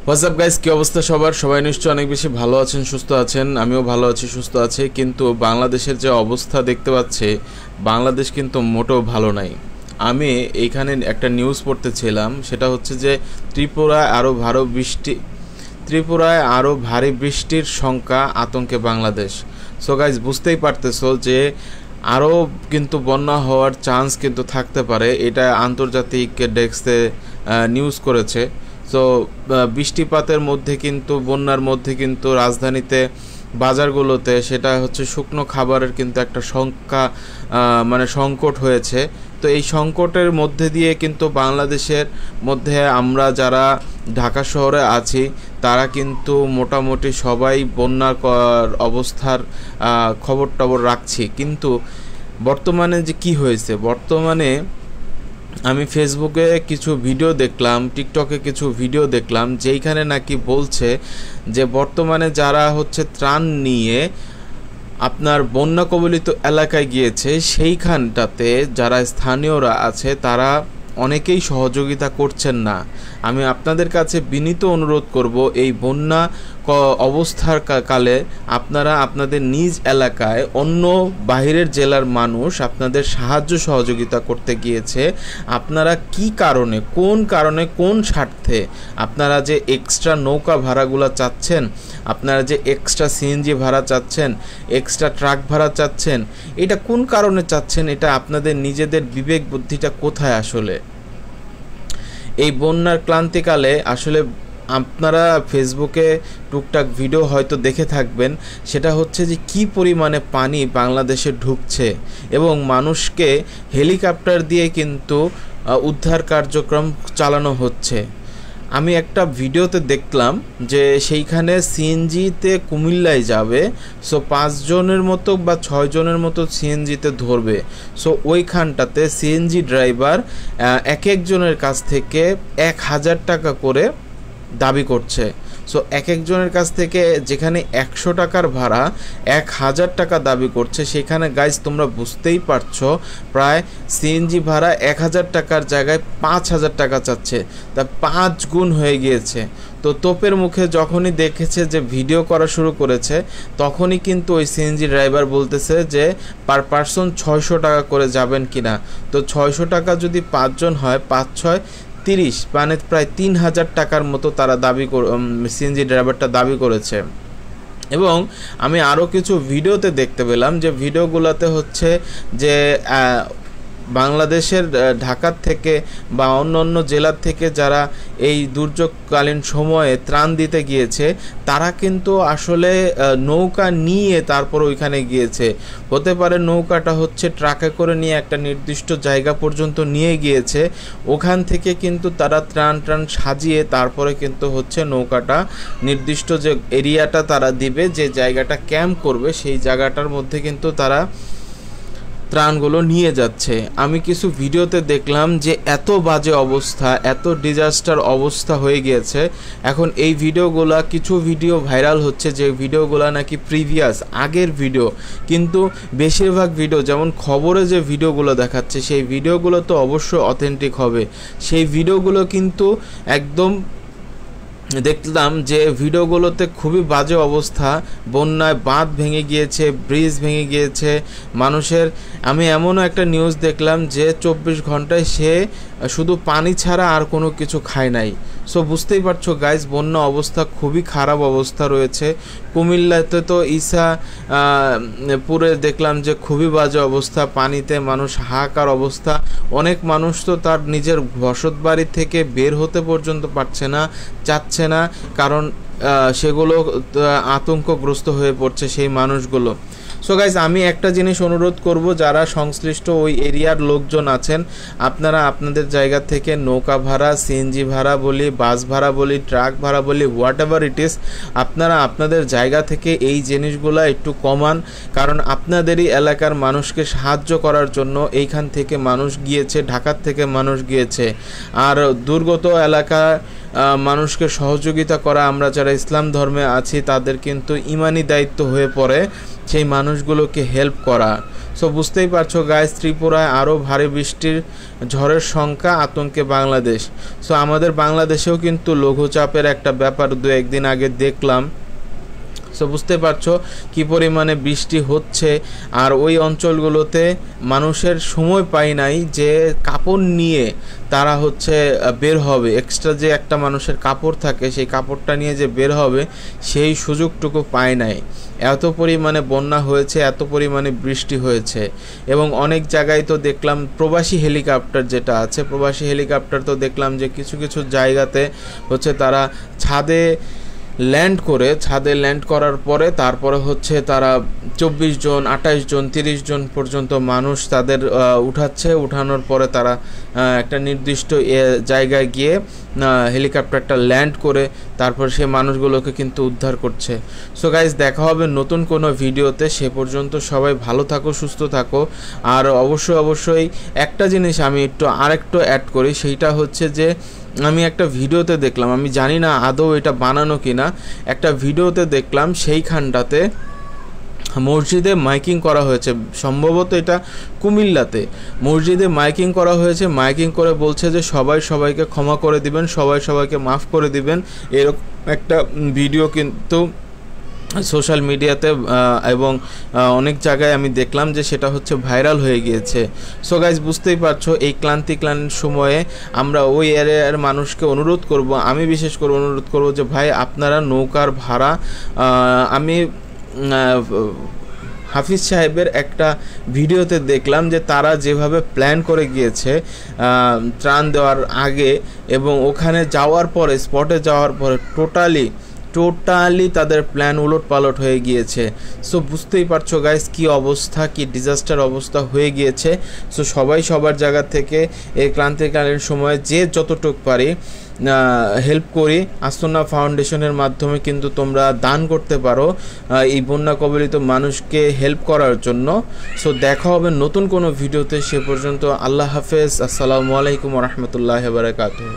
WhatsApp guys, কি অবস্থা সবার? সবাই নিশ্চয়ই অনেক বেশি ভালো আছেন, সুস্থ আছেন। আমিও ভালো আছি, সুস্থ আছি। কিন্তু বাংলাদেশের যে অবস্থা দেখতে পাচ্ছি, বাংলাদেশ কিন্তু মোটেও ভালো নাই। আমি এইখানে একটা নিউজ পড়তেছিলাম, সেটা হচ্ছে যে ত্রিপুরায় আরও ভারী বৃষ্টির শঙ্কা, আতঙ্কে বাংলাদেশ। সো গাইস, বুঝতেই পারতেছো যে আরও কিন্তু বন্যা হওয়ার চান্স কিন্তু থাকতে পারে। এটা আন্তর্জাতিক ডেস্কে নিউজ করেছে। তো বৃষ্টিপাতের মধ্যে কিন্তু, বন্যার মধ্যে কিন্তু রাজধানীতে বাজারগুলোতে সেটা হচ্ছে শুকনো খাবারের কিন্তু একটা সংকট হয়েছে। তো এই সংকটের মধ্যে দিয়ে কিন্তু বাংলাদেশের মধ্যে আমরা যারা ঢাকা শহরে আছি তারা কিন্তু মোটামুটি সবাই বন্যার অবস্থার খবর টবর রাখছি। কিন্তু বর্তমানে যে কি হয়েছে, বর্তমানে আমি ফেসবুকে কিছু ভিডিও দেখলাম, টিকটকে কিছু ভিডিও দেখলাম, যেইখানে নাকি বলছে যে বর্তমানে যারা হচ্ছে ত্রাণ নিয়ে আপনার বন্যা কবলিত এলাকায় গিয়েছে, সেইখানটাতে যারা স্থানীয়রা আছে তারা অনেকেই সহযোগিতা করছেন না। আমি আপনাদের কাছে বিনীত অনুরোধ করব, এই বন্যা অবস্থার কালে আপনারা আপনাদের নিজ এলাকায় অন্য বাহিরের জেলার মানুষ আপনাদের সাহায্য সহযোগিতা করতে গিয়েছে, আপনারা কি কারণে, কোন স্বার্থে আপনারা যে এক্সট্রা নৌকা ভাড়াগুলো চাচ্ছেন, আপনারা যে এক্সট্রা সিএনজি ভাড়া চাচ্ছেন, এক্সট্রা ট্রাক ভাড়া চাচ্ছেন, এটা কোন কারণে চাচ্ছেন? এটা আপনাদের নিজেদের বিবেক বুদ্ধিটা কোথায়? আসলে এই বন্যার ক্লান্তিকালে আসলে আপনারা ফেসবুকে টুকটাক ভিডিও হয়তো দেখে থাকবেন, সেটা হচ্ছে যে কি পরিমাণে পানি বাংলাদেশে ঢুকছে এবং মানুষকে হেলিকপ্টার দিয়ে কিন্তু উদ্ধার কার্যক্রম চালানো হচ্ছে। আমি একটা ভিডিওতে দেখলাম যে সেইখানে সিএনজিতে কুমিল্লায় যাবে, সো 5 জনের মতো বা 6 জনের মতো সিএনজিতে ধরবে। সো ওইখানটাতে সিএনজি ড্রাইভার এক একজনের কাছ থেকে 1000 টাকা করে দাবি করছে। সো এক একজনের কাছ থেকে যেখানে 100 টাকার ভাড়া 1000 টাকা দাবি করছে, সেখানে গাইজ তোমরা বুঝতেই পারছো প্রায় সিএনজি ভাড়া 1000 টাকার জায়গায় 5000 টাকা চাচ্ছে, তা 5 গুণ হয়ে গিয়েছে। তো তোপের মুখে যখনই দেখেছে যে ভিডিও করা শুরু করেছে, তখনই কিন্তু ওই সিএনজি ড্রাইভার বলতেছে যে পার পারসন 600 টাকা করে যাবেন কিনা। তো 600 টাকা যদি 5 জন হয়, 5 6 30, মানে প্রায় 3000 টাকার মতো তারা সিএনজি ড্রাইভারটা দাবি করেছে। এবং আমি আরও কিছু ভিডিওতে দেখতে পেলাম যে ভিডিওগুলোতে হচ্ছে যে বাংলাদেশের ঢাকার থেকে বা অন্য জেলার থেকে যারা এই দুর্যোগকালীন সময়ে ত্রাণ দিতে গিয়েছে, তারা কিন্তু আসলে নৌকা নিয়ে তারপর ওইখানে গিয়েছে। হতে পারে নৌকাটা হচ্ছে ট্রাকে করে নিয়ে একটা নির্দিষ্ট জায়গা পর্যন্ত নিয়ে গিয়েছে, ওখান থেকে কিন্তু তারা ত্রাণ সাজিয়ে তারপরে কিন্তু হচ্ছে নৌকাটা নির্দিষ্ট যে এরিয়াটা তারা দিবে, যে জায়গাটা ক্যাম্প করবে, সেই জায়গাটার মধ্যে কিন্তু তারা ত্রাণগুলো নিয়ে যাচ্ছে। আমি কিছু ভিডিওতে দেখলাম যে এত বাজে অবস্থা, এত ডিজাস্টার অবস্থা হয়ে গিয়েছে। এখন এই ভিডিওগুলা, কিছু ভিডিও ভাইরাল হচ্ছে যে ভিডিওগুলা নাকি প্রিভিয়াস আগের ভিডিও, কিন্তু বেশিরভাগ ভিডিও, যেমন খবরে যে ভিডিওগুলো দেখাচ্ছে, সেই ভিডিওগুলো তো অবশ্যই অথেন্টিক হবে। সেই ভিডিওগুলো কিন্তু একদম দেখলাম যে ভিডিওগুলোতে খুবই বাজে অবস্থা, বন্যায় বাঁধ ভেঙে গিয়েছে, ব্রিজ ভেঙে গিয়েছে মানুষের। আমি এমনও একটা নিউজ দেখলাম যে 24 ঘন্টায় সে শুধু পানি ছাড়া আর কোনো কিছু খায় নাই। সো বুঝতেই পারছো গাইজ, বন্যা অবস্থা খুবই খারাপ অবস্থা রয়েছে। কুমিল্লাতে তো পুরে দেখলাম যে খুবই বাজে অবস্থা, পানিতে মানুষ হাহাকার অবস্থা। অনেক মানুষ তো তার নিজের বসত বাড়ি থেকে বের হতে পর্যন্ত পারছে না, চাচ্ছে না, কারণ সেগুলো আতঙ্কগ্রস্ত হয়ে পড়ছে সেই মানুষগুলো। সো গাইজ, আমি একটা জিনিস অনুরোধ করব, যারা সংশ্লিষ্ট ওই এরিয়ার লোকজন আছেন, আপনারা আপনাদের জায়গা থেকে নৌকা ভাড়া, সিএনজি ভাড়া বলি, বাস ভাড়া বলি, ট্রাক ভাড়া বলি, হোয়াট এভার ইট ইস, আপনারা আপনাদের জায়গা থেকে এই জিনিসগুলো একটু কমান। কারণ আপনাদেরই এলাকার মানুষকে সাহায্য করার জন্য এইখান থেকে মানুষ গিয়েছে, ঢাকার থেকে মানুষ গিয়েছে। আর দুর্গত এলাকা মানুষকে সহযোগিতা করা, আমরা যারা ইসলাম ধর্মে আছি তাদের কিন্তু ইমানি দায়িত্ব হয়ে পড়ে সেই মানুষগুলোকে হেল্প করা। সো বুঝতেই পারছো গাইস, ত্রিপুরায় আরও ভারী বৃষ্টির ঝড়ের সংখ্যা, আতঙ্কে বাংলাদেশ। সো আমাদের বাংলাদেশেও কিন্তু লঘুচাপের একটা ব্যাপার 2-1 দিন আগে দেখলাম। সো বুঝতে পারছো কি পরিমাণে বৃষ্টি হচ্ছে, আর ওই অঞ্চলগুলোতে মানুষের সময় পায় নাই যে কাপড় নিয়ে তারা হচ্ছে বের হবে। এক্সট্রা যে একটা মানুষের কাপড় থাকে, সেই কাপড়টা নিয়ে যে বের হবে সেই সুযোগটুকু পায় নাই। এত পরিমাণে বন্যা হয়েছে, এত পরিমাণে বৃষ্টি হয়েছে। এবং অনেক জায়গায় তো দেখলাম প্রবাসী হেলিকপ্টার যেটা আছে, প্রবাসী হেলিকপ্টার তো দেখলাম যে কিছু কিছু জায়গাতে হচ্ছে তারা ছাদে ল্যান্ড করার পরে তারপরে হচ্ছে তারা 24 জন, 28 জন, 30 জন পর্যন্ত মানুষ তাদের উঠানোর পরে তারা একটা নির্দিষ্ট জায়গায় গিয়ে হেলিকপ্টারটা ল্যান্ড করে তারপর সে মানুষগুলোকে কিন্তু উদ্ধার করছে। সো গাইজ, দেখা হবে নতুন কোনো ভিডিওতে। সে পর্যন্ত সবাই ভালো থাকো, সুস্থ থাকো। আর অবশ্যই একটা জিনিস আমি আরেকটু অ্যাড করি, সেইটা হচ্ছে যে আমি একটা ভিডিওতে দেখলাম, আমি জানি না আদৌ এটা বানানো কিনা, একটা ভিডিওতে দেখলাম সেইখানটাতে মসজিদে মাইকিং করা হয়েছে, সম্ভবত এটা কুমিল্লাতে মসজিদে মাইকিং করা হয়েছে। মাইকিং করে বলছে যে সবাই সবাইকে ক্ষমা করে দিবেন, সবাই সবাইকে মাফ করে দিবেন। এরকম একটা ভিডিও কিন্তু সোশ্যাল মিডিয়াতে এবং অনেক জায়গায় আমি দেখলাম যে সেটা হচ্ছে ভাইরাল হয়ে গিয়েছে। সো গাইজ, বুঝতেই পারছো এই ক্লান্তির সময়ে আমরা ওই এরিয়ার মানুষকে অনুরোধ করব, আমি বিশেষ করে অনুরোধ করব যে ভাই আপনারা নৌকার ভাড়া, আমি হাফিজ সাহেবের একটা ভিডিওতে দেখলাম যে তারা যেভাবে প্ল্যান করে গিয়েছে ত্রাণ দেওয়ার আগে এবং ওখানে যাওয়ার পরে, স্পটে যাওয়ার পরে টোটালি তাদের প্ল্যান উলটপালট হয়ে গিয়েছে। সো বুঝতেই পারছো গাইস কি অবস্থা, কি ডিজাস্টার অবস্থা হয়ে গিয়েছে। সো সবাই সবার জায়গা থেকে এই ক্রান্তিকালীন সময়ে যে যতটুকু পারি হেল্প করি। আসন্না ফাউন্ডেশনের মাধ্যমে কিন্তু তোমরা দান করতে পারো এই বন্যা কবলিত মানুষকে হেল্প করার জন্য। সো দেখা হবে নতুন কোনো ভিডিওতে। সে পর্যন্ত আল্লাহ হাফেজ, আসসালামু আলাইকুম ওয়া রাহমাতুল্লাহি ওয়া বারাকাতুহু।